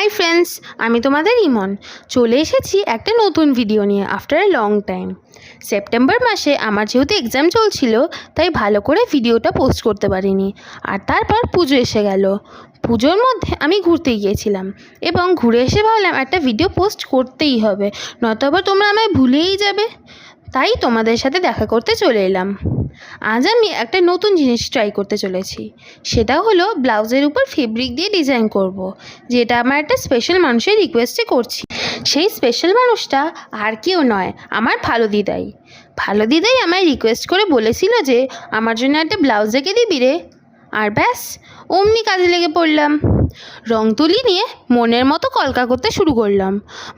Hi friends, আমি তোমাদের ইমন চলে এসেছি একটা নতুন ভিডিও নিয়ে after a long time. September মাসে আমার যেহেতু এক্সাম চলছিল তাই ভালো করে ভিডিওটা পোস্ট করতে পারিনি। আর তারপর পুজো এসে গেল। পুজোর মধ্যে আমি ঘুরতে গিয়েছিলাম এবং ঘুরে এসে ভাবলাম একটা ভিডিও পোস্ট করতেই হবে, নয়তো আবার তোমরা আমায় ভুলেই যাবে। তাই তোমাদের সাথে দেখা করতে চলে এলাম। আজ আমি একটা নতুন জিনিস ট্রাই করতে চলেছি, সেটা হলো ব্লাউজের উপর ফেব্রিক দিয়ে ডিজাইন করব, যেটা আমার একটা স্পেশাল মানুষের রিকোয়েস্টে করছি। সেই স্পেশাল মানুষটা আর কেউ নয়, আমার ভালো দিদাই। ভালো দিদাই আমায় রিকোয়েস্ট করে বলেছিল যে আমার জন্য একটা ব্লাউজ এঁকে দিবি রে। আর ব্যাস, অমনি কাজে লেগে পড়লাম। রং তুলি নিয়ে মনের মতো কলকা করতে শুরু করলাম।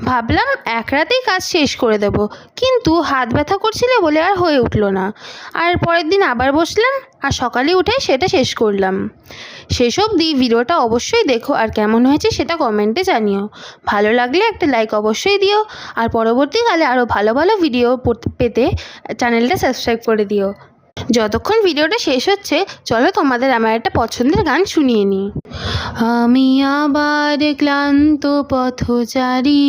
ভাবলাম এক রাতেই কাজ শেষ করে দেব, কিন্তু হাত ব্যথা করছিল বলে আর হয়ে উঠলো না। আর পরের দিন আবার বসলাম আর সকালে উঠে সেটা শেষ করলাম। শেষ অবধি ভিডিওটা অবশ্যই দেখো, আর কেমন হয়েছে সেটা কমেন্টে জানিও। ভালো লাগলে একটা লাইক অবশ্যই দিও, আর পরবর্তীকালে আরও ভালো ভালো ভিডিও পেতে চ্যানেলটা সাবস্ক্রাইব করে দিও। যতক্ষণ ভিডিওটা শেষ হচ্ছে, চলো তোমাদের আমার একটা পছন্দের গান শুনিয়ে নিই। আমি আবার ক্লান্ত পথচারী,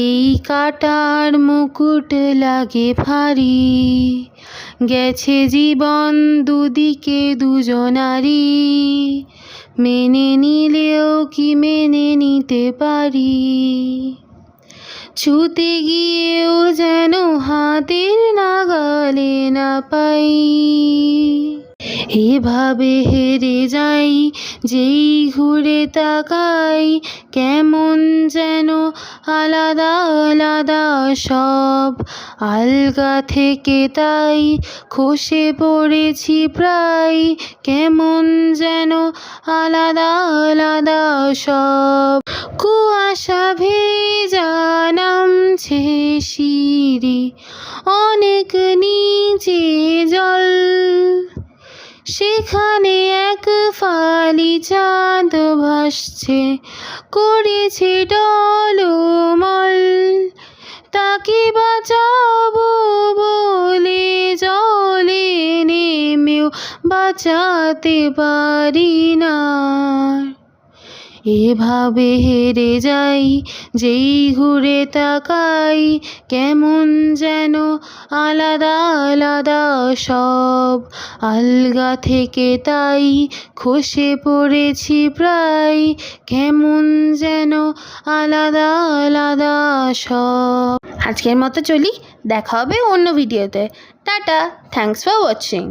এই কাটার মুকুট লাগে ভারী, গেছে জীবন দুদিকে দুজনারই, মেনে নিলেও কি মেনে নিতে পারি, ছুতে গিয়েও যেন হাতের নাগালে না পাই, এভাবে হেরে যাই যেই ঘুরে তাকাই, কেমন যেন আলাদা আলাদা সব, আলগা থেকে তাই খসে পড়েছি প্রায়, কেমন যেন আলাদা আলাদা সব, কুয়াশা ভেজা নামছে সিঁড়ি, অনেক নিচে জল, সেখানে এক ফালি চাঁদ ভাসছে, করেছে টলমল, তাকে বাঁচাবো বলে জলে নেমেও বাঁচাতে পারি না, এভাবে হেরে যাই যেই ঘুরে তাকাই, কেমন যেন আলাদা আলাদা সব, আলগা থেকে তাই খসে পড়েছি প্রায়, কেমন যেন আলাদা আলাদা সব। আজকের মতো চলি, দেখা হবে অন্য ভিডিওতে। Tata, thanks for watching.